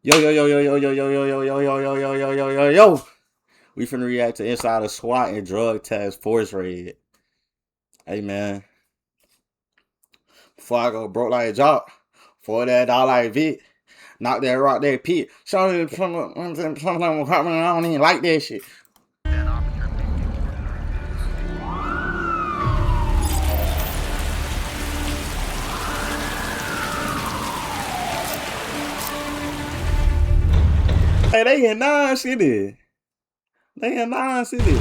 Yo, yo, yo, yo, yo, yo, yo, yo, yo, yo, yo, yo, yo, yo, yo, yo, yo. We finna react to inside of SWAT and drug task force raid. Hey man, before I go broke like a jock, for that dollar like Vic, knock that rock that pit. Show you something I don't even like that shit. Hey, they in 9 City. They in 9 City.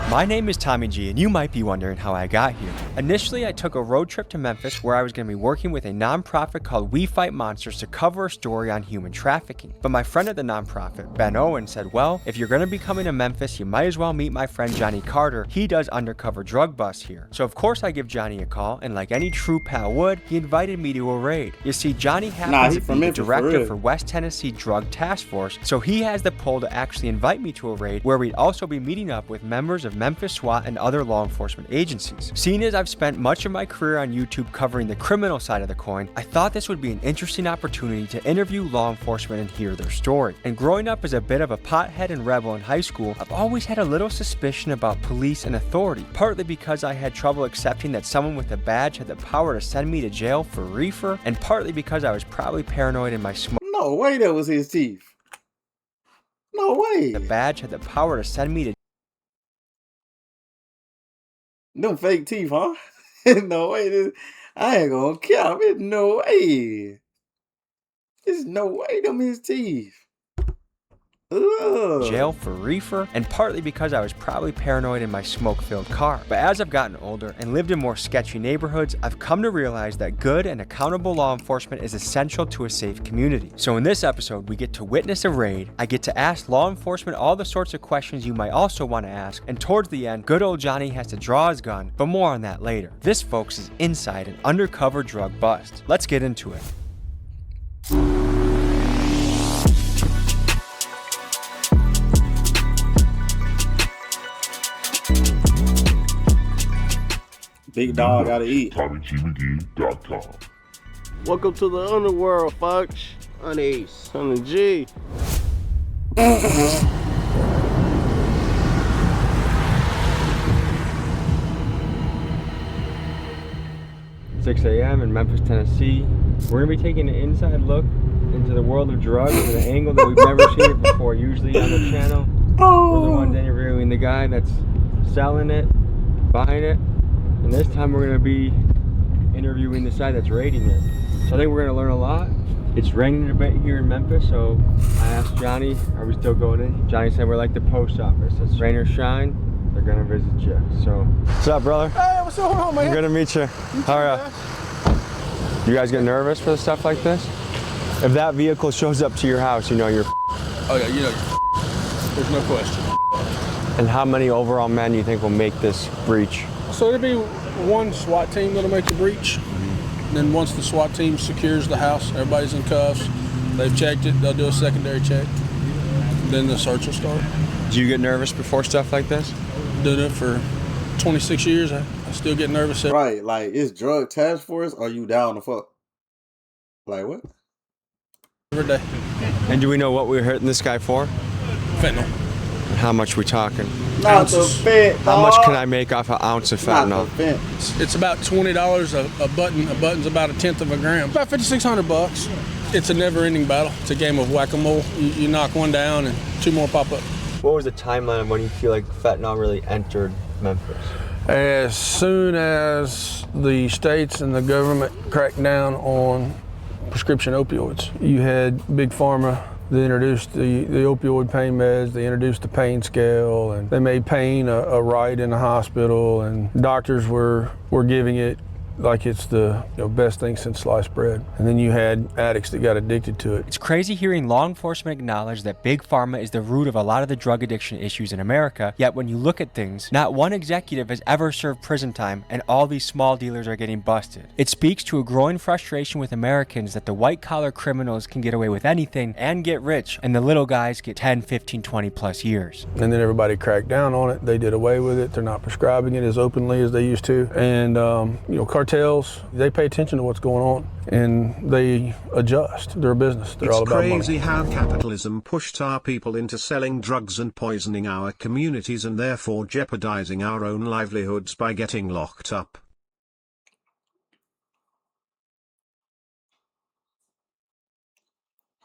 My name is Tommy G, and you might be wondering how I got here. Initially, I took a road trip to Memphis where I was going to be working with a nonprofit called We Fight Monsters to cover a story on human trafficking. But my friend at the nonprofit, Ben Owen, said, well, if you're going to be coming to Memphis, you might as well meet my friend Johnny Carter. He does undercover drug busts here. So of course I give Johnny a call, and like any true pal would, he invited me to a raid. You see, Johnny happens to be the director for West Tennessee Drug Task Force, so he has the pull to actually invite me to a raid where we'd also be meeting up with members of Memphis SWAT and other law enforcement agencies. Seeing as I've spent much of my career on YouTube covering the criminal side of the coin, I thought this would be an interesting opportunity to interview law enforcement and hear their story. And growing up as a bit of a pothead and rebel in high school, I've always had a little suspicion about police and authority, partly because I had trouble accepting that someone with a badge had the power to send me to jail for reefer, and partly because I was probably paranoid in my smoke. No way that was his teeth. No way. The badge had the power to send me to them fake teeth, huh? No way. I ain't gonna care. There's no way. There's no way them his teeth. Ugh. Jail for reefer, and partly because I was probably paranoid in my smoke-filled car. But as I've gotten older and lived in more sketchy neighborhoods, I've come to realize that good and accountable law enforcement is essential to a safe community. So in this episode, we get to witness a raid, I get to ask law enforcement all the sorts of questions you might also want to ask, and towards the end, good old Johnny has to draw his gun, but more on that later. This, folks, is inside an undercover drug bust. Let's get into it. Big dog gotta eat. TommyGMcGee.com. Welcome to the underworld, folks. Honey G. 6 a.m. in Memphis, Tennessee. We're gonna be taking an inside look into the world of drugs at an angle that we've never seen it before. Usually on the channel, we're the ones interviewing the guy that's selling it, buying it, and this time we're gonna be interviewing the side that's raiding it. So I think we're gonna learn a lot. It's raining a bit here in Memphis, so I asked Johnny, are we still going in? Johnny said we're like the post office. It's rain or shine, they're gonna visit you. So, what's up, brother? Hey, what's going on, man? Good to meet you. How are you guys get nervous for stuff like this? If that vehicle shows up to your house, you know you're Oh yeah, you know, there's no question. And how many overall men do you think will make this breach? So there'll be one SWAT team that'll make the breach. Then once the SWAT team secures the house, everybody's in cuffs, they've checked it, they'll do a secondary check. Then the search will start. Do you get nervous before stuff like this? Doing it for 26 years, I still get nervous. Right, like it's drug task force, or you down the fuck? Like what? Every day. And do we know what we're hitting this guy for? Fentanyl. And how much we talking? Not the fent. How much can I make off an ounce of fentanyl? Not the fent. It's about $20 a button. A button's about 1/10 of a gram. About $5,600. It's a never-ending battle. It's a game of whack-a-mole. You knock one down and two more pop up. What was the timeline of when you feel like fentanyl really entered Memphis? As soon as the states and the government cracked down on prescription opioids, you had Big Pharma. They introduced the opioid pain meds, they introduced the pain scale, and they made pain a right in the hospital, and doctors were giving it like it's the best thing since sliced bread. And then you had addicts that got addicted to it. It's crazy hearing law enforcement acknowledge that Big Pharma is the root of a lot of the drug addiction issues in America, yet when you look at things, not one executive has ever served prison time, and all these small dealers are getting busted. It speaks to a growing frustration with Americans that the white-collar criminals can get away with anything and get rich, and the little guys get 10, 15, 20 plus years. And then everybody cracked down on it. They did away with it. They're not prescribing it as openly as they used to. And cartels cartels, they pay attention to what's going on and they adjust. They're a business. They're all It's about crazy money. how capitalism pushed our people into selling drugs and poisoning our communities and therefore jeopardizing our own livelihoods by getting locked up.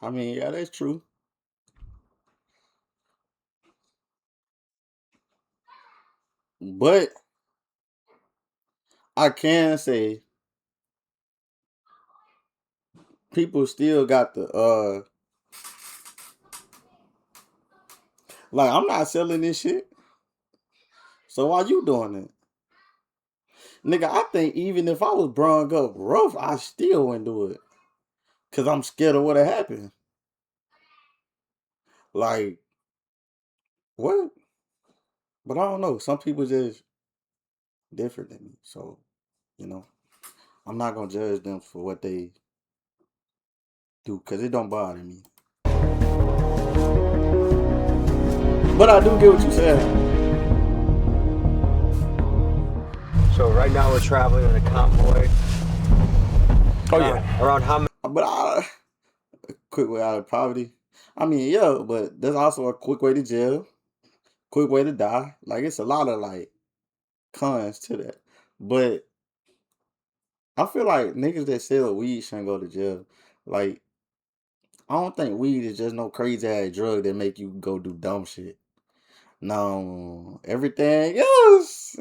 I mean, yeah, that's true. But I can say people still got the like I'm not selling this shit. So why you doing it? Nigga, I think even if I was brung up rough, I still wouldn't do it. Cause I'm scared of what'll happen. Like, what? But I don't know. Some people just different than me. So, you know, I'm not gonna judge them for what they do, cause it don't bother me. But I do get what you said. So right now we're traveling in a convoy. Oh, yeah. Around how many? But a quick way out of poverty. I mean, yeah, but there's also a quick way to jail, quick way to die. Like it's a lot of like cons to that. But I feel like niggas that sell weed shouldn't go to jail. Like, I don't think weed is just no crazy ass drug that make you go do dumb shit. No, everything else.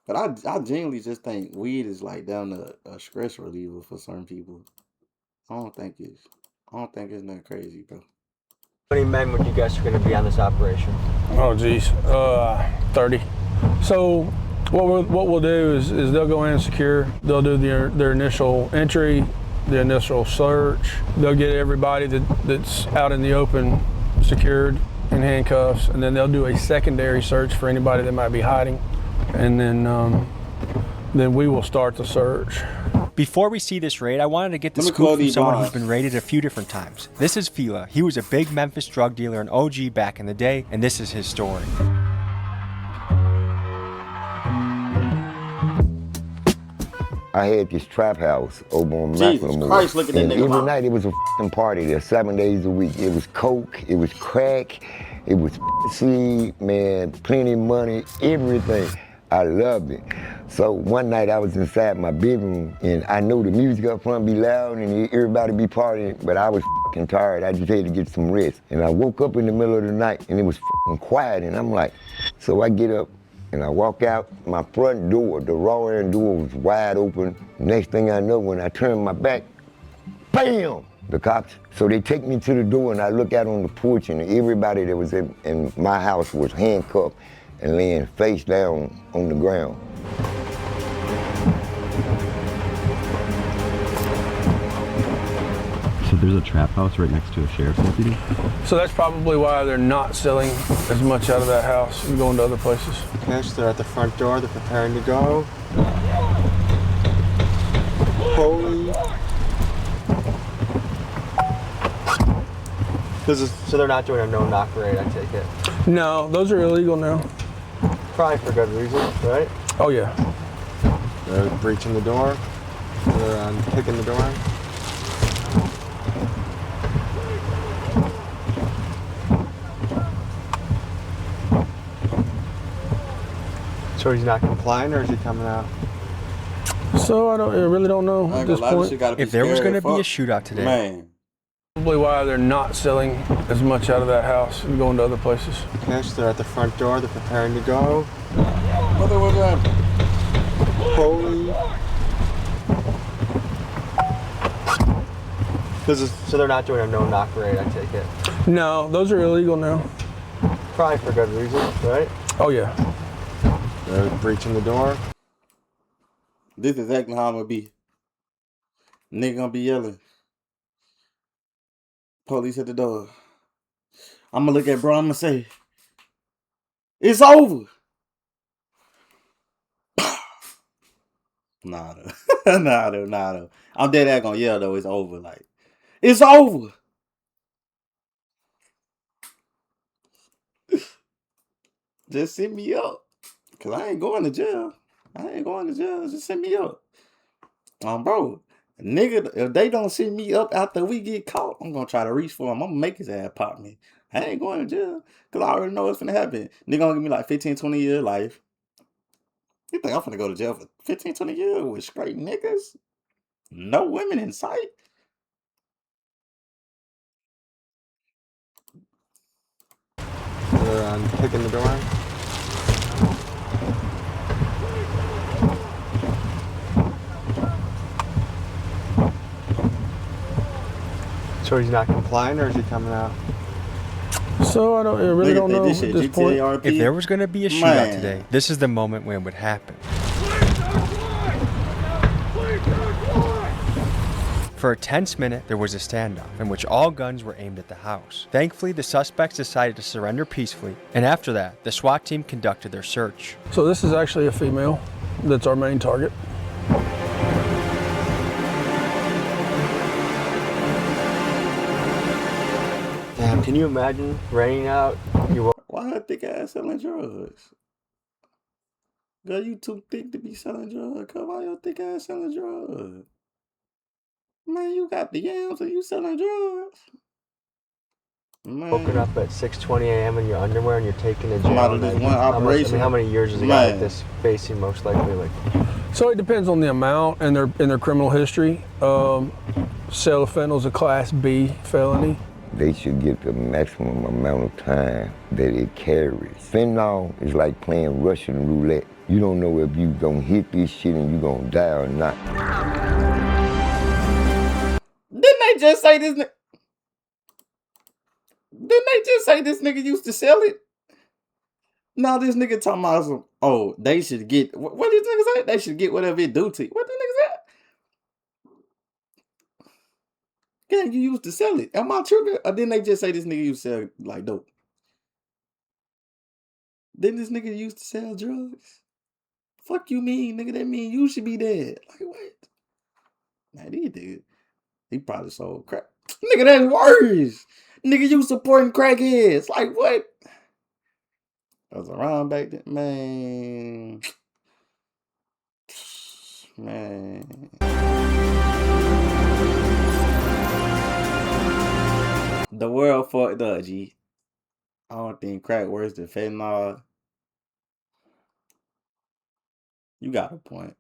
But I genuinely just think weed is like down to a stress reliever for certain people. I don't think it's nothing crazy, bro. How many men would you guess are going to be on this operation? Oh, geez. 30. So what we'll do is they'll go in and secure. They'll do their initial entry, the initial search. They'll get everybody that's out in the open secured in handcuffs, and then they'll do a secondary search for anybody that might be hiding, and then we will start the search. Before we see this raid, I wanted to get the Let me scoop call from these someone bonds. who's been raided a few different times. This is Fila. He was a big Memphis drug dealer and OG back in the day, and this is his story. I had this trap house over on Jesus McLemore. Christ, look at that And nigga every mouth. night it was a f***ing party there, 7 days a week. It was coke, it was crack, it was seed, man, plenty of money, everything. I loved it. So one night I was inside my bedroom and I know the music up front be loud and everybody be partying, but I was f***ing tired. I just had to get some rest. And I woke up in the middle of the night and it was f***ing quiet and I'm like, so I get up and I walk out, my front door, the raw end door was wide open. Next thing I know, when I turn my back, bam, the cops. So they take me to the door and I look out on the porch and everybody that was in my house was handcuffed and laying face down on the ground. So there's a trap house right next to a sheriff's deputy? So that's probably why they're not selling as much out of that house and going to other places. Okay, so they're at the front door. They're preparing to go. Holy. So they're not doing a no-knock raid, I take it? No, those are illegal now. Probably for good reason, right? Oh, yeah. They're breaching the door. They're kicking the door. So he's not complying, or is he coming out? So I really don't know I at ain't this gonna lie, this point. shit gotta be If there was scary going to be a as fuck. shootout today, Man. Probably why they're not selling as much out of that house and going to other places. okay, so they're at the front door. They're preparing to go. What was that? Holy. So they're not doing a no-knock raid, I take it? No, those are illegal now. Probably for good reason, right? Oh, yeah. They're breaching the door. This is exactly how I'm gonna be. Nigga gonna be yelling. Police at the door. I'm gonna look at bro, I'm gonna say, it's over. Nah, though. Nah, though. I'm dead ass gonna yell, though. It's over. Like, it's over. Just send me up. Cause I ain't going to jail. Just send me up. Bro, nigga, if they don't send me up after we get caught, I'm gonna try to reach for him. I'm gonna make his ass pop me. I ain't going to jail. Cause I already know what's gonna happen. Nigga gonna give me like 15, 20 year life. You think I'm finna go to jail for 15, 20 years with straight niggas? No women in sight? They're kicking the door in. So he's not complying, or is he coming out? So I really don't know this at shit this point. GTA RP. If there was going to be a shootout Man. today, this is the moment when it would happen. For a tense minute, there was a standoff in which all guns were aimed at the house. Thankfully, the suspects decided to surrender peacefully, and after that, the SWAT team conducted their search. So this is actually a female that's our main target. Damn, can you imagine raining out? Why her thick ass selling drugs? Girl, you too thick to be selling drugs. Come on, your thick ass selling drugs. Man, you got the yams and you selling drugs. Man. Woken up at 6:20 a.m. in your underwear and you're taking a I'm out jail. of this one operation. How many years is a guy like this facing most likely? Like, So it depends on the amount and their criminal history. Sale of fentanyl is a Class B felony. They should get the maximum amount of time that it carries. Fentanyl is like playing Russian roulette. You don't know if you gonna hit this shit and you gonna die or not. Didn't they just say this nigga used to sell it? Now this nigga talking about some, oh, they should get, what did this nigga say? They should get whatever it do to you. What the nigga said? Yeah, you used to sell it. Am I tripping? Or didn't they just say this nigga used to sell like dope? Didn't this nigga used to sell drugs? Fuck you mean, nigga? That mean you should be dead. Like what? Man, these niggas, he probably sold crack. Nigga, that's worse. Nigga, you supporting crackheads. Like what? I was around back then. Man. The world fucked up, G. I don't think crack worse than fentanyl. You got a point.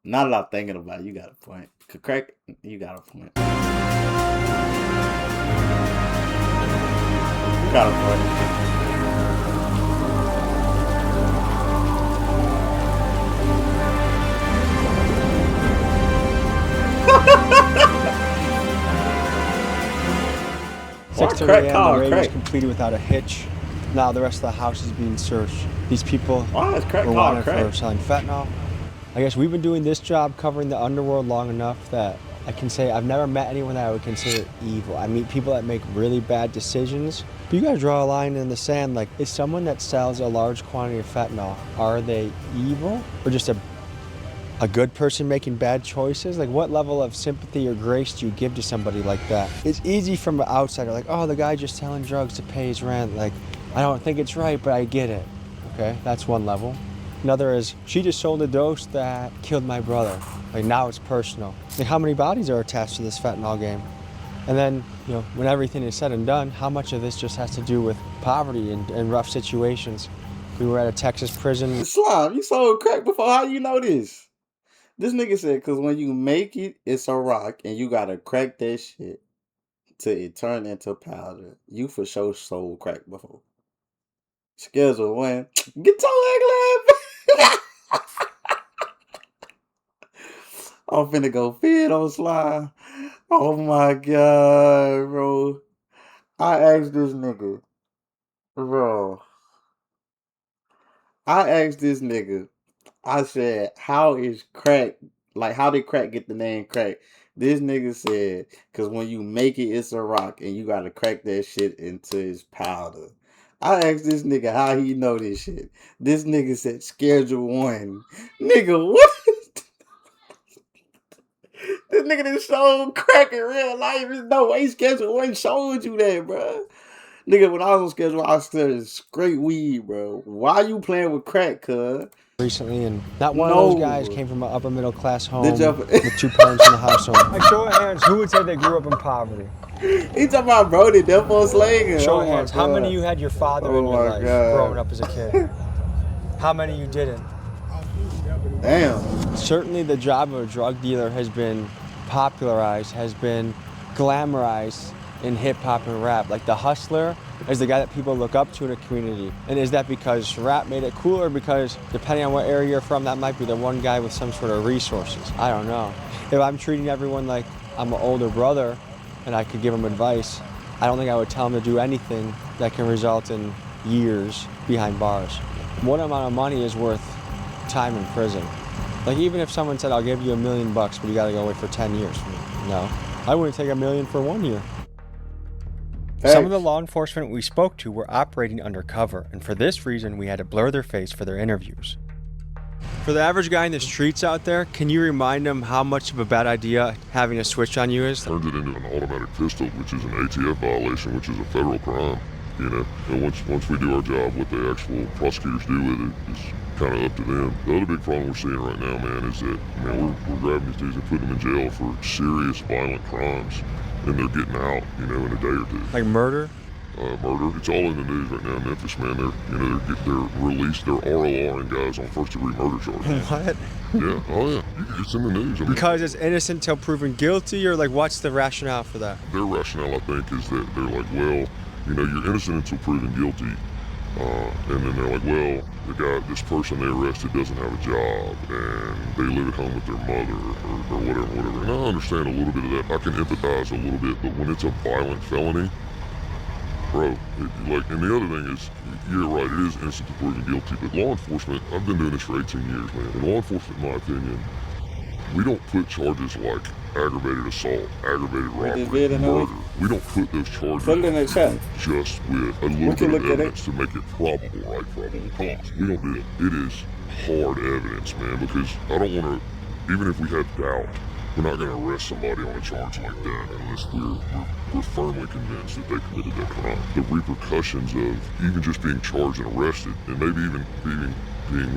Now that I'm thinking about it, you got a point. Crack, you got a point. You got a point. Six crack a.m. call, The raid crack? was completed without a hitch. Now the rest of the house is being searched. These people Why is crack were called wanted crack? for selling fentanyl. I guess we've been doing this job covering the underworld long enough that I can say I've never met anyone that I would consider evil. I meet people that make really bad decisions. But you gotta draw a line in the sand. Like, is someone that sells a large quantity of fentanyl, are they evil or just a good person making bad choices? Like, what level of sympathy or grace do you give to somebody like that? It's easy from an outsider, like, oh, the guy just selling drugs to pay his rent. Like, I don't think it's right, but I get it. Okay, that's one level. Another is, she just sold a dose that killed my brother. Like, now it's personal. Like, how many bodies are attached to this fentanyl game? And then, you know, when everything is said and done, how much of this just has to do with poverty and rough situations? We were at a Texas prison. Slime, you sold crack before. How you know this? This nigga said, because when you make it, it's a rock, and you gotta crack that shit till it turn into powder. You for sure sold crack before. Schedule 1. Get your ugly ass. I'm finna go feed on Slime. Oh my god, bro. I asked this nigga. Bro. I asked this nigga. I said, how is crack, like, how did crack get the name crack? This nigga said, because when you make it, it's a rock, and you gotta crack that shit into its powder. I asked this nigga how he know this shit. This nigga said, Schedule 1. Nigga, what? This nigga done showed crack in real life. There's no way Schedule 1 showed you that, bro. Nigga, when I was on schedule, I said straight weed, bro. Why you playing with crack, cuz? recently, and not one of those guys No. came from an upper middle class Did home you with 2 parents in the household. Like, show of hands, who would say they grew up in poverty? He talking about Brody, Defo slanging. Show Oh of my hands, how many God. of you had your father Oh in your my life God. growing up as a kid? How many of you didn't? Damn. Certainly the job of a drug dealer has been popularized, has been glamorized in hip hop and rap. Like the hustler is the guy that people look up to in a community. And is that because rap made it cool, or because depending on what area you're from, that might be the one guy with some sort of resources? I don't know. If I'm treating everyone like I'm an older brother and I could give them advice, I don't think I would tell them to do anything that can result in years behind bars. What amount of money is worth time in prison? Like, even if someone said, I'll give you $1 million, but you gotta go away for 10 years. No, I wouldn't take $1 million for 1 year. Some of the law enforcement we spoke to were operating undercover, and for this reason, we had to blur their face for their interviews. For the average guy in the streets out there, can you remind them how much of a bad idea having a switch on you is? Turned it into an automatic pistol, which is an ATF violation, which is a federal crime. You know, and once we do our job, what the actual prosecutors do with it is kind of up to them. The other big problem we're seeing right now, man, is that, man, we're grabbing these dudes and putting them in jail for serious violent crimes, and they're getting out, you know, in a day or two. Like murder? Murder. It's all in the news right now in Memphis, man. They're released. They're RORing guys on first-degree murder charges. What? Yeah. Oh yeah. It's in the news. I mean, Because it's innocent till proven guilty, or like what's the rationale for that? their rationale, I think, is that they're like, well, you know, you're innocent until proven guilty, and then they're like, well, this person they arrested doesn't have a job, and they live at home with their mother, or whatever. And I understand a little bit of that. I can empathize a little bit, but when it's a violent felony, bro, and the other thing is, you're right, it is innocent to proven guilty, but law enforcement, I've been doing this for 18 years, man, and law enforcement, in my opinion, we don't put charges like aggravated assault, aggravated robbery, murder. We don't put those charges Put it in the chat. just with a little bit of evidence to make it probable, right? Probable cause. We don't do it. It is hard evidence, man, because I don't want to, even if we have doubt, we're not going to arrest somebody on a charge like that unless we're firmly convinced that they committed that crime. The repercussions of even just being charged and arrested, and maybe even being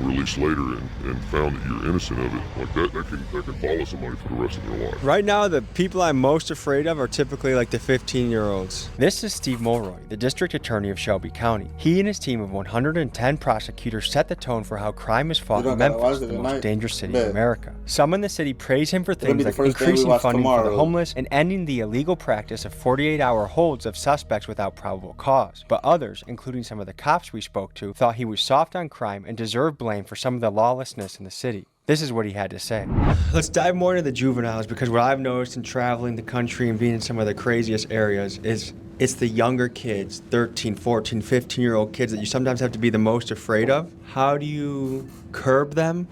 released later and found that you're innocent of it, like that can follow somebody for the rest of their life. Right now, the people I'm most afraid of are typically like the 15-year-olds. This is Steve Mulroy, the district attorney of Shelby County. He and his team of 110 prosecutors set the tone for how crime is fought in Memphis, the most dangerous city in America. Some in the city praise him for things like increasing funding for the homeless and ending the illegal practice of 48-hour holds of suspects without probable cause. But others, including some of the cops we spoke to, thought he was soft on crime and deserved blame for some of the lawlessness in the city. This is what he had to say. Let's dive more into the juveniles, because what I've noticed in traveling the country and being in some of the craziest areas is it's the younger kids, 13, 14, 15-year-old kids that you sometimes have to be the most afraid of. How do you curb them,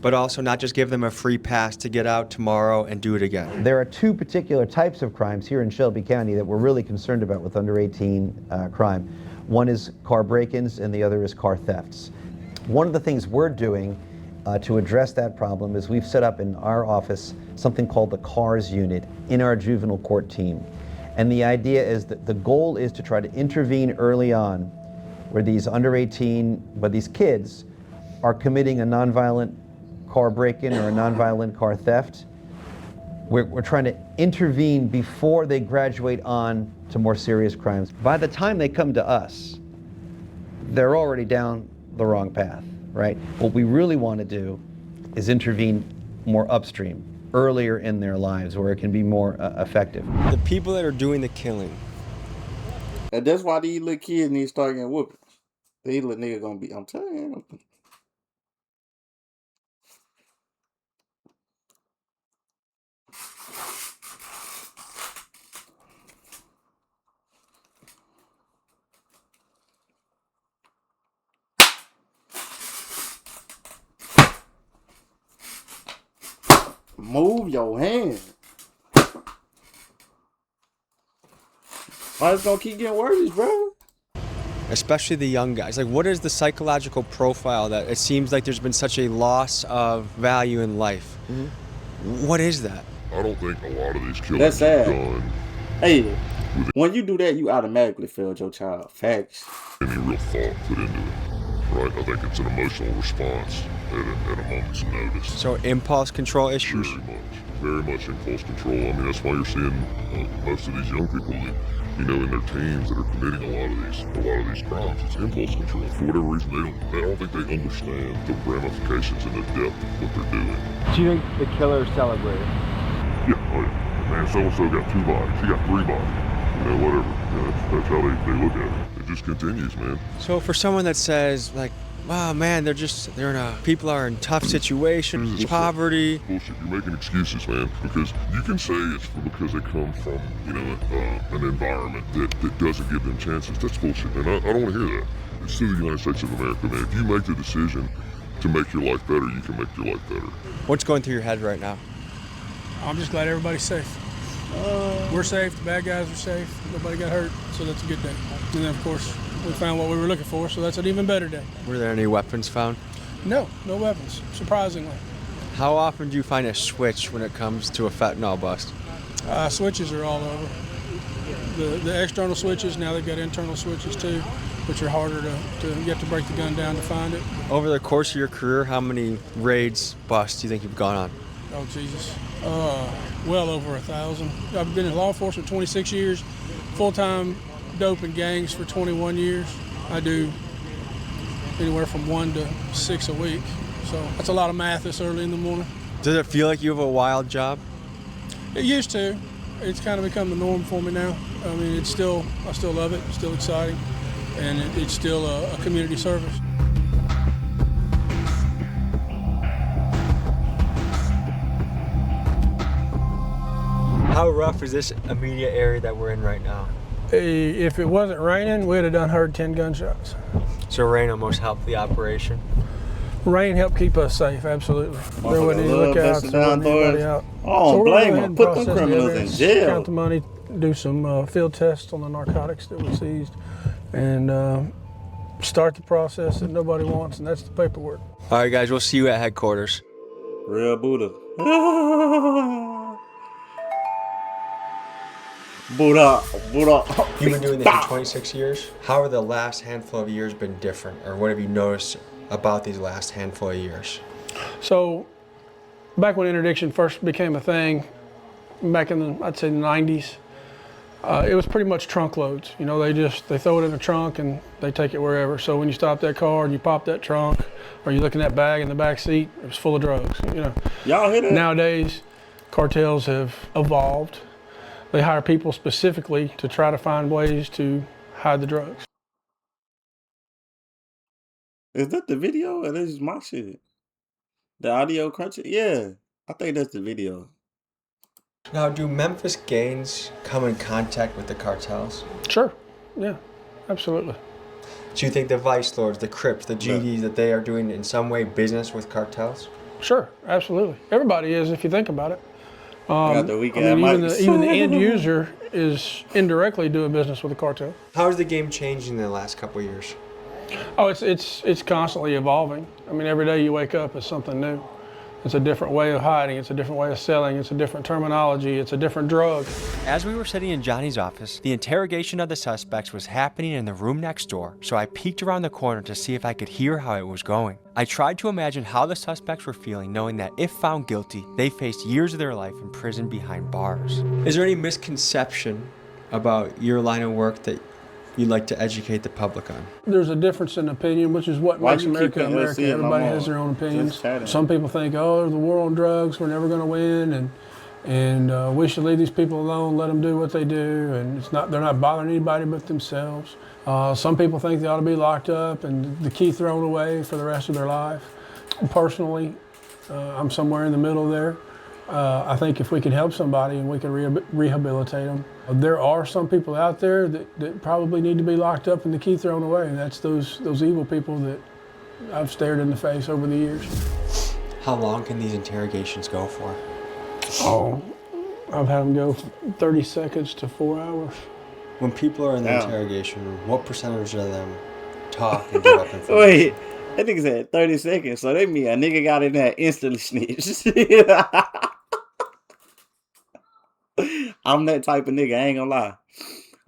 but also not just give them a free pass to get out tomorrow and do it again? There are two particular types of crimes here in Shelby County that we're really concerned about with under 18 crime. One is car break-ins and the other is car thefts. One of the things we're doing to address that problem is we've set up in our office something called the CARS unit in our juvenile court team. And the idea is that the goal is to try to intervene early on where these under 18, but these kids are committing a nonviolent car break-in or a nonviolent car theft. We're trying to intervene before they graduate on to more serious crimes. By the time they come to us, they're already down the wrong path, right? What we really want to do is intervene more upstream, earlier in their lives, where it can be more effective. The people that are doing the killing. And that's why these little kids need to start getting whoopings. These little niggas gonna be, I'm telling you. Move your hand. Why it's gonna keep getting worse, bro? Especially the young guys. Like, what is the psychological profile that it seems like there's been such a loss of value in life? Mm-hmm. What is that? I don't think a lot of these killings That's sad. are done. Hey, with When you do that, you automatically failed your child. Facts. any real thought put into it, right? I think it's an emotional response at a moment's notice. So impulse control issues? Very much impulse control. I mean, that's why you're seeing most of these young people that, you know, in their teens that are committing a lot of these crimes. It's impulse control. For whatever reason, I don't think they understand the ramifications and the depth of what they're doing. Do you think the killer celebrated? Yeah, oh yeah. Man, so-and-so got 2 bodies. He got 3 bodies. You know, whatever. You know, that's how they look at it. It just continues, man. So for someone that says, like, wow, man, people are in tough situations, poverty. Bullshit. You're making excuses, man, because you can say it's because they come from, you know, an environment that doesn't give them chances. That's bullshit, man. I don't want to hear that. It's still the United States of America, man. If you make the decision to make your life better, you can make your life better. What's going through your head right now? I'm just glad everybody's safe. We're safe, the bad guys are safe, nobody got hurt, so that's a good day. And then, of course, we found what we were looking for, so that's an even better day. Were there any weapons found? No weapons, surprisingly. How often do you find a switch when it comes to a fentanyl bust? Switches are all over. The external switches, now they've got internal switches too, which are harder to you have to break the gun down to find it. Over the course of your career, how many raids, busts do you think you've gone on? Oh, Jesus. Well over 1,000. I've been in law enforcement 26 years, full-time dope and gangs for 21 years. I do anywhere from 1 to 6 a week. So that's a lot of math this early in the morning. Does it feel like you have a wild job? It used to. It's kind of become the norm for me now. I mean, I still love it. It's still exciting. And it's still a community service. How rough is this immediate area that we're in right now? If it wasn't raining, we'd have done heard 10 gunshots. So rain almost helped the operation? Rain helped keep us safe, absolutely. There wasn't any lookouts, there wasn't anybody out. Oh, blame them. Put them criminals in jail. Count the money, do some field tests on the narcotics that we seized, and start the process that nobody wants, and that's the paperwork. All right, guys, we'll see you at headquarters. Real Buddha. Buddha. You've been doing this for 26 years. How have the last handful of years been different, or what have you noticed about these last handful of years? So, back when interdiction first became a thing, back in the, I'd say the 90s, it was pretty much trunk loads. You know, they throw it in a trunk and they take it wherever. So when you stop that car and you pop that trunk, or you look in that bag in the back seat, it was full of drugs. You know. Y'all hear that? Nowadays, cartels have evolved. They hire people specifically to try to find ways to hide the drugs. Is that the video or this is my shit? The audio crunching? Yeah, I think that's the video. Now, do Memphis gangs come in contact with the cartels? Sure, yeah, absolutely. Do you think the Vice Lords, the Crips, the GDs, that they are doing in some way business with cartels? Sure, absolutely. Everybody is, if you think about it. Got the weekend Even the end user is indirectly doing business with the cartel. How has the game changed in the last couple of years? Oh, it's constantly evolving. I mean, every day you wake up, it's something new. It's a different way of hiding, it's a different way of selling, it's a different terminology, it's a different drug. As we were sitting in Johnny's office, the interrogation of the suspects was happening in the room next door, so I peeked around the corner to see if I could hear how it was going. I tried to imagine how the suspects were feeling, knowing that if found guilty, they faced years of their life in prison behind bars. Is there any misconception about your line of work that you'd like to educate the public on? There's a difference in opinion, which is what makes America America. Everybody has their own opinions. Some people think, oh, there's the war on drugs, we're never going to win, and we should leave these people alone, let them do what they do, and they're not bothering anybody but themselves. Some people think they ought to be locked up and the key thrown away for the rest of their life. Personally, I'm somewhere in the middle there. I think if we can help somebody and we can rehabilitate them. There are some people out there that probably need to be locked up and the key thrown away, and that's those evil people that I've stared in the face over the years. How long can these interrogations go for? Oh, I've had them go 30 seconds to 4 hours. When people are in the interrogation room, what percentage of them talk and give up information? Wait, that nigga said 30 seconds, so that mean a nigga got in there instantly snitched. I'm that type of nigga, I ain't gonna lie.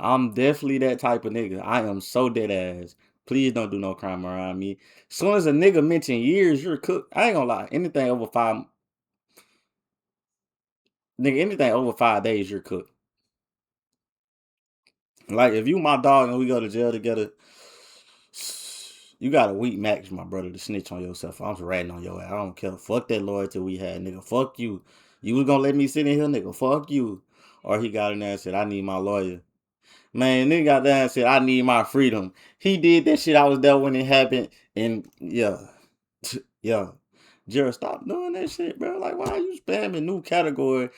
I'm definitely that type of nigga. I am so dead ass. Please don't do no crime around me. As soon as a nigga mention years, you're cooked. I ain't gonna lie. Anything over 5 days, you're cooked. Like if you my dog and we go to jail together, you got a week max, my brother, to snitch on yourself. I'm just ratting on your ass. I don't care. Fuck that loyalty we had, nigga. Fuck you. You was gonna let me sit in here, nigga. Fuck you. Or he got in there and said, I need my lawyer. Man, nigga got there and said, I need my freedom. He did that shit. I was there when it happened. And yeah. Yeah. Jared, stop doing that shit, bro. Like, why are you spamming new category?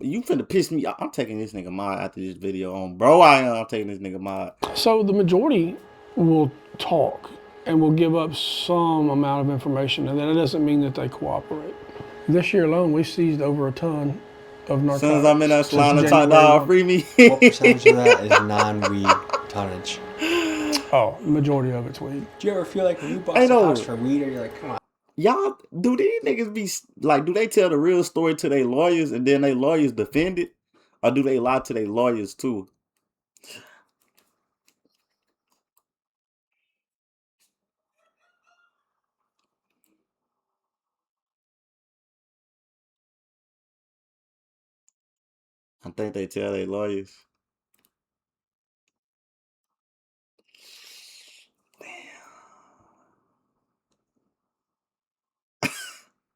You finna piss me off. I'm taking this nigga mod after this video on. Bro, I'm taking this nigga mod. So the majority will talk and will give up some amount of information, and that doesn't mean that they cooperate. This year alone, we seized over a ton of narcotics. As soon as I'm in that salon to talk, January dog, 1. free me. What percentage of that is non-weed tonnage? Oh, the majority of it's weed. Do you ever feel like when you bust I a know. house for weed, or you're like, come on? Y'all, do these niggas be like, do they tell the real story to their lawyers and then their lawyers defend it? Or do they lie to their lawyers too? I think they tell their lawyers.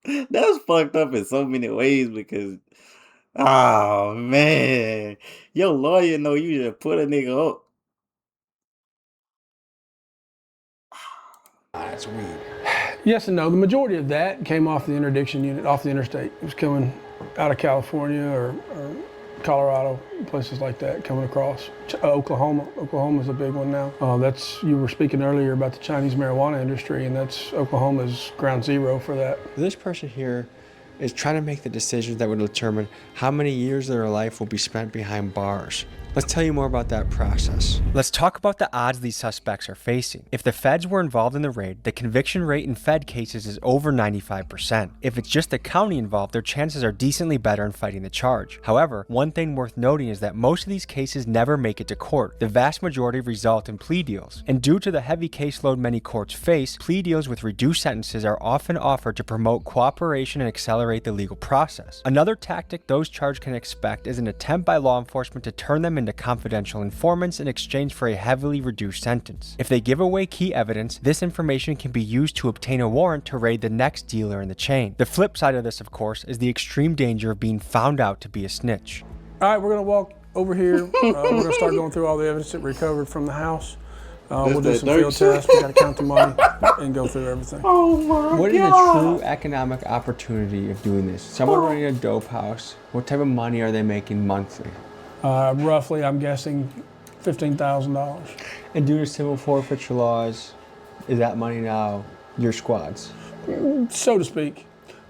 Damn. That's fucked up in so many ways because, oh man, your lawyer know you just put a nigga up. That's weed. Yes and no. The majority of that came off the interdiction unit, off the interstate. It was coming out of California or Colorado, places like that, coming across. Oklahoma. Oklahoma's a big one now. You were speaking earlier about the Chinese marijuana industry, and Oklahoma's ground zero for that. This person here is trying to make the decisions that would determine how many years of their life will be spent behind bars. Let's tell you more about that process. Let's talk about the odds these suspects are facing. If the feds were involved in the raid, the conviction rate in fed cases is over 95%. If it's just the county involved, their chances are decently better in fighting the charge. However, one thing worth noting is that most of these cases never make it to court. The vast majority result in plea deals. And due to the heavy caseload many courts face, plea deals with reduced sentences are often offered to promote cooperation and accelerate the legal process. Another tactic those charged can expect is an attempt by law enforcement to turn them into confidential informants in exchange for a heavily reduced sentence. If they give away key evidence, this information can be used to obtain a warrant to raid the next dealer in the chain. The flip side of this, of course, is the extreme danger of being found out to be a snitch. All right, we're going to walk over here. We're going to start going through all the evidence that we recovered from the house. We'll do some field tests. We got to count the money and go through everything. Oh my What is God. the true economic opportunity of doing this? Someone running a dope house, what type of money are they making monthly? Roughly, I'm guessing $15,000. And due to civil forfeiture laws, is that money now your squad's? So to speak.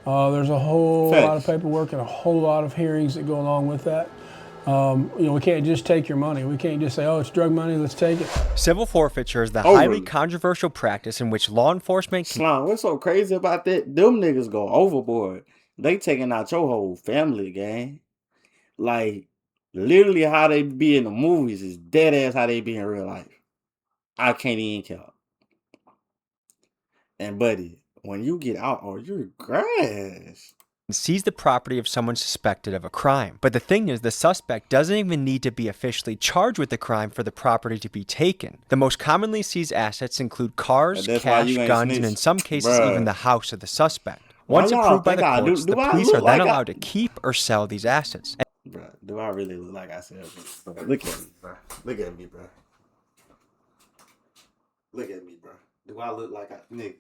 There's a whole lot of paperwork and a whole lot of hearings that go along with that. We can't just take your money. We can't just say, oh, it's drug money, let's take it. Civil forfeiture is the highly controversial practice in which law enforcement can... Slime, what's so crazy about that? Them niggas go overboard. They taking out your whole family, gang. Like, literally how they be in the movies is dead ass how they be in real life. I can't even count. And buddy, when you get out, you're grass. Seize the property of someone suspected of a crime. But the thing is, the suspect doesn't even need to be officially charged with the crime for the property to be taken. The most commonly seized assets include cars, cash, guns, and in some cases even the house of the suspect. Once approved by the courts, the police are then allowed to keep or sell these assets. Bruh, do I really look like I said? Bro? Look at me, bro. Look at me, bro. Look at me, bro. Do I look like nigga,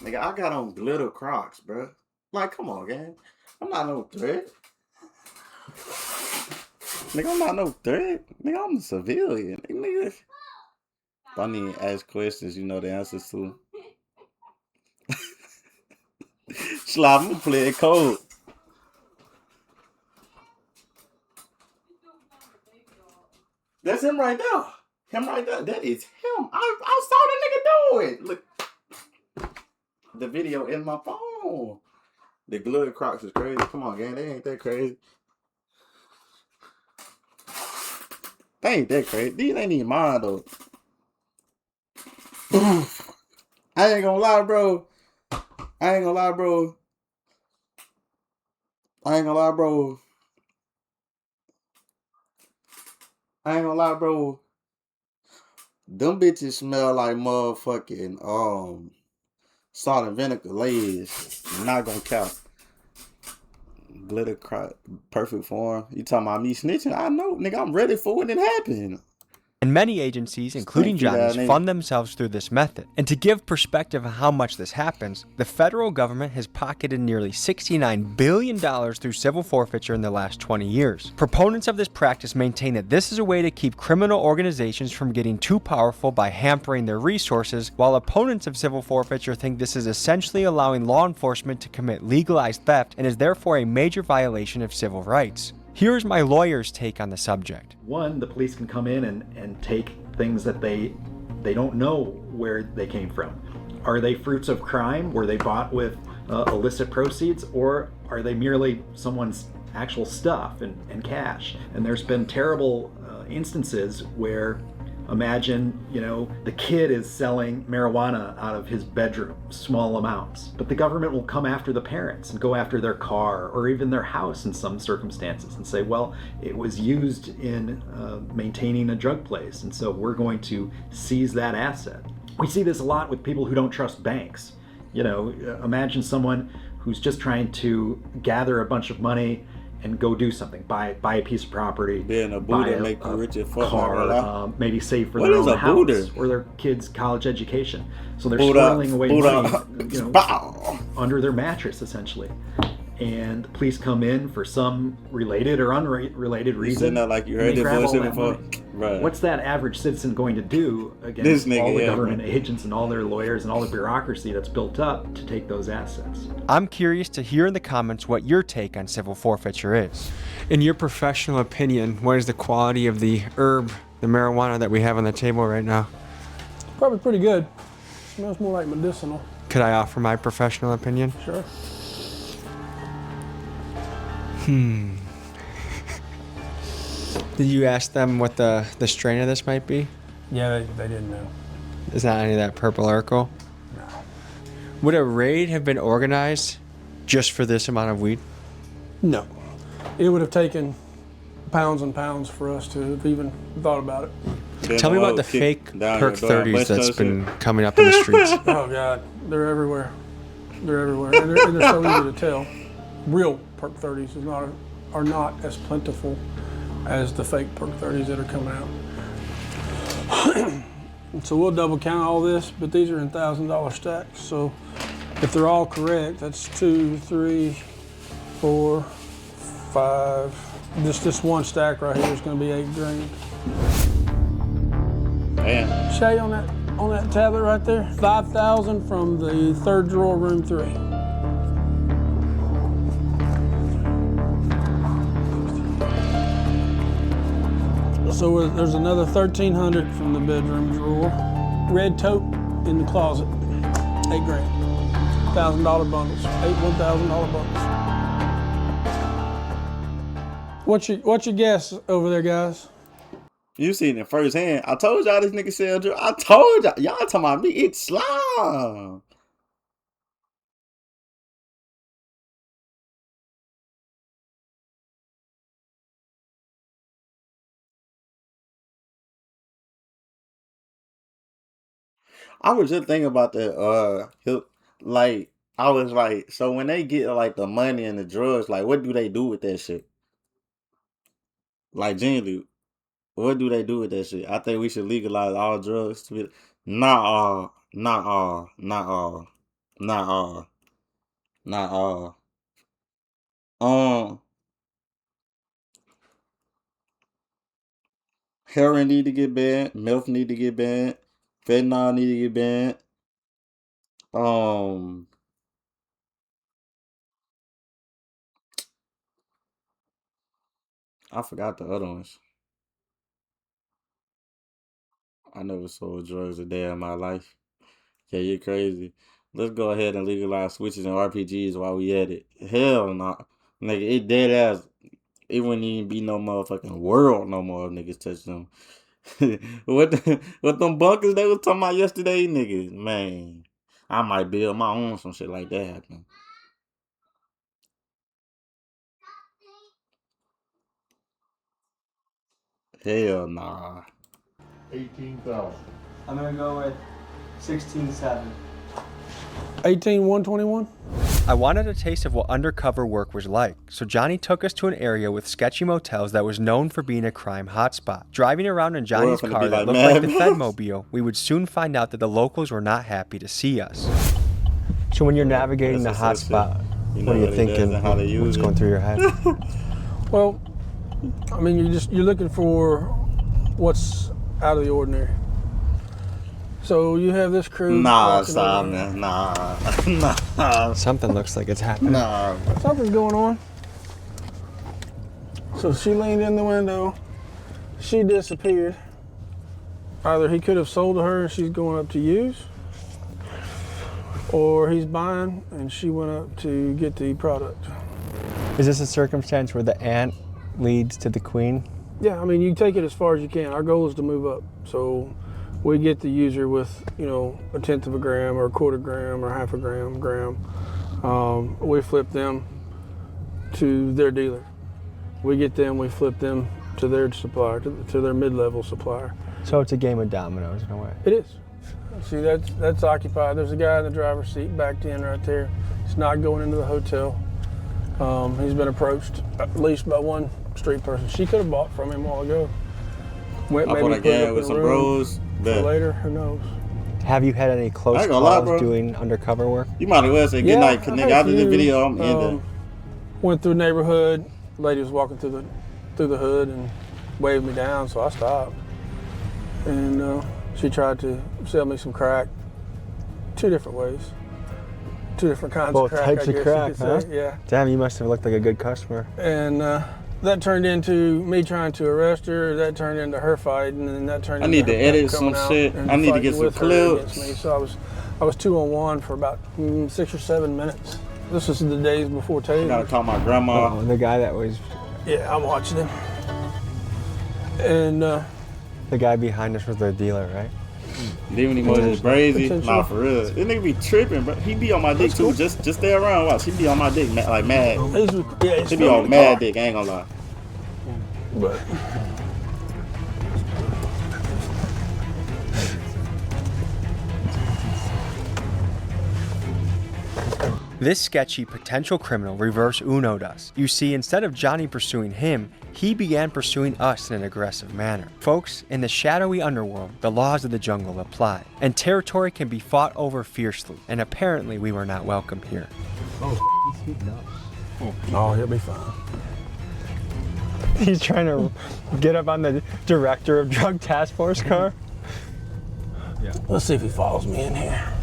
I got on glitter Crocs, bro. Like, come on, gang. I'm not no threat. Nigga, I'm not no threat. Nigga, I'm a civilian. Nigga. If I need to ask questions, you know the answers to. Slap, I'm gonna play it cold. That's him right there. Him right there. That is him. I saw the nigga do it. Look. The video in my phone. The glitter Crocs is crazy. Come on, gang. They ain't that crazy. They ain't that crazy. These ain't even mine though. I ain't gonna lie, bro. I ain't gonna lie, bro. I ain't gonna lie, bro. I ain't gonna lie, bro. Them bitches smell like motherfucking salt and vinegar Lay's. Not gonna count. Glitter perfect form. You talking about me snitching? I know, nigga. I'm ready for when it happened. And many agencies, including Thank you, Johnny's, nigga. fund themselves through this method. And to give perspective of how much this happens, the federal government has pocketed nearly $69 billion through civil forfeiture in the last 20 years. Proponents of this practice maintain that this is a way to keep criminal organizations from getting too powerful by hampering their resources, while opponents of civil forfeiture think this is essentially allowing law enforcement to commit legalized theft and is therefore a major violation of civil rights. Here's my lawyer's take on the subject. One, the police can come in and take things that they don't know where they came from. Are they fruits of crime? Were they bought with illicit proceeds? Or are they merely someone's actual stuff and cash? And there's been terrible instances where, imagine, the kid is selling marijuana out of his bedroom, small amounts, but the government will come after the parents and go after their car or even their house in some circumstances and say, well, it was used in maintaining a drug place, and so we're going to seize that asset. We see this a lot with people who don't trust banks. Imagine someone who's just trying to gather a bunch of money and go do something, buy a piece of property, Being a buy Buddha make you rich as fuck. car, maybe save for What their is own a house Buddha? or their kids' college education. So they're Buddha, squirreling away Buddha. money, Bow. under their mattress essentially. And police come in for some related or unrelated You reason. sitting there like you and heard they that grab all bullshit that before? money. Right. What's that average citizen going to do This against nigga, all the yeah, government bro. agents and all their lawyers and all the bureaucracy that's built up to take those assets? I'm curious to hear in the comments what your take on civil forfeiture is. In your professional opinion, what is the quality of the herb, the marijuana that we have on the table right now? Probably pretty good. Smells more like medicinal. Could I offer my professional opinion? Sure. Did you ask them what the strain of this might be? Yeah, they didn't know. Is not any of that purple Urkel? No. Would a raid have been organized just for this amount of weed? No. It would have taken pounds and pounds for us to have even thought about it. Then Tell me the about the hoe kick fake down perk your door and 30s bust that's your been shit. coming up in the streets. Oh God, they're everywhere. They're everywhere, and they're so easy to tell. Real perk 30s are not as plentiful as the fake perk 30s that are coming out. So we'll double count all this, but these are in $1,000 stacks. So if they're all correct, that's 2, 3, 4, 5. This one stack right here is going to be $8 grand. Damn. Shay, on that tablet right there, 5,000 from the third drawer, room 3. So there's another 1,300 from the bedroom drawer. Red tote in the closet, $8 grand. $1,000 bundles, 8 $1,000 bundles. What's your guess over there, guys? You seen it firsthand. I told y'all this nigga sell drugs. I told y'all. Y'all talking about me. It's slime. I was just thinking about that. Like, I was like, so when they get like the money and the drugs, like, what do they do with that shit? Like, genuinely, what do they do with that shit? I think we should legalize all drugs to be. Not all. Not all. Not all. Not all. Not all. Heroin need to get banned. Meth need to get banned. Fentanyl need to get banned. I forgot the other ones. I never sold drugs a day in my life. Yeah, you're crazy. Let's go ahead and legalize switches and RPGs while we at it. Hell no. Nigga, it dead ass. it wouldn't even be no motherfucking world no more if niggas touch them. What them bunkers they was talking about yesterday, niggas, man. I might build my own some shit like that happen. Hell nah. 18,000. I'm gonna go with 16.7. 18,121. I wanted a taste of what undercover work was like, so Johnny took us to an area with sketchy motels that was known for being a crime hotspot. Driving around in Johnny's finna car be that like looked Mad like the Max. Fedmobile, we would soon find out that the locals were not happy to see us. So when you're navigating the That's hotspot, You what know are you what it does thinking? and how they use What's it. going through your head? Well, I mean, you're looking for what's out of the ordinary. So you have this crew. Nah, walking stop, over. man. Nah. Something looks like it's happening. Nah. Something's going on. So she leaned in the window. She disappeared. Either he could have sold to her and she's going up to use, or he's buying and she went up to get the product. Is this a circumstance where the ant leads to the queen? Yeah, I mean, you take it as far as you can. Our goal is to move up. So we get the user with, you know, 1/10 of a gram or 1/4 gram or 1/2 gram. We flip them to their dealer. We get them, we flip them to their supplier, to their mid-level supplier. So it's a game of dominoes in a way. It is. See, that's occupied. There's a guy in the driver's seat backed in right there. He's not going into the hotel. He's been approached at least by one street person. She could have bought from him a while ago. Went I maybe put a put it gas up with in some a room bros. for Bet. later, who knows? Have you had any close I ain't gonna lie, calls bro. doing undercover work? You might as well say good night, I've cause had nigga, a after the few. video, I'm in there. Went through a neighborhood. Lady was walking through the hood and waved me down, so I stopped. And she tried to sell me some crack. 2 different ways. 2 different kinds Both of crack. types I of guess crack, you could huh? say. Yeah. Damn, you must have looked like a good customer. And that turned into me trying to arrest her. That turned into her fighting, and then that turned I into need to her edit coming some out shit. and I need to fighting get some with her clips. against me. So I was 2-on-1 for about 6 or 7 minutes. This was the days before I Taylor. gotta call my grandma. Oh, the guy that was Yeah, I'm watching him. And the guy behind us was their dealer, right? Then when he was just crazy, Potential. nah, for real. This nigga be tripping, bro. He be on my dick too. Just stay around. Watch, he be on my dick, like mad. he's He be on mad dick. I ain't gonna lie. But This sketchy potential criminal reverse Uno'd us. You see, instead of Johnny pursuing him, he began pursuing us in an aggressive manner. Folks, in the shadowy underworld, the laws of the jungle apply, and territory can be fought over fiercely, and apparently we were not welcome here. Oh, he's heating up. oh, he'll be fine. He's trying to get up on the director of drug task force car. Let's see if he follows me in here.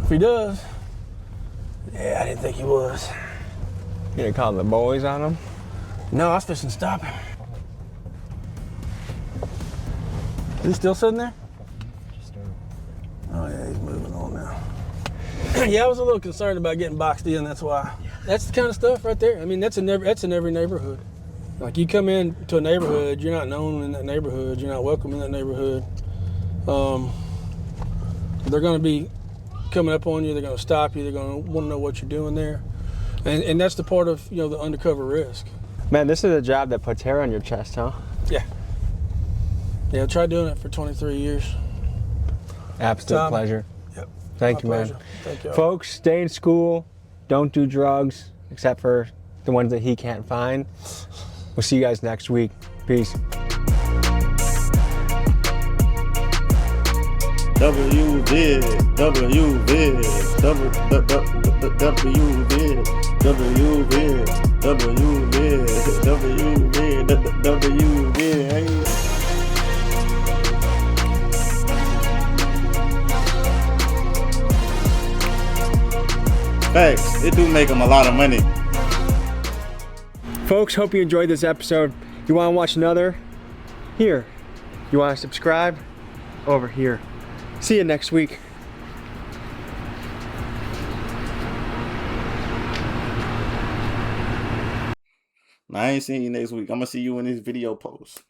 If he does, yeah, I didn't think he was. You gonna call the boys on him? No, I was fixing to stop him. Is he still sitting there? Oh yeah, he's moving on now. Yeah, I was a little concerned about getting boxed in. That's why. That's the kind of stuff right there. I mean, that's in every neighborhood. Like you come into a neighborhood, you're not known in that neighborhood. You're not welcome in that neighborhood. They're going to be coming up on you. They're going to stop you. They're going to want to know what you're doing there, and that's the part of the undercover risk. Man, this is a job that puts hair on your chest, huh? Yeah. Yeah, I tried doing it for 23 years. Absolute Tom. pleasure. Yep. Thank you, My man. pleasure. Thank you. Folks, stay in school. Don't do drugs, except for the ones that he can't find. We'll see you guys next week. Peace. WV, WV, Facts, it do make them a lot of money. Folks, hope you enjoyed this episode. You want to watch another? Here. You want to subscribe? Over here. See you next week. Now, I ain't seeing you next week. I'm gonna see you in this video post.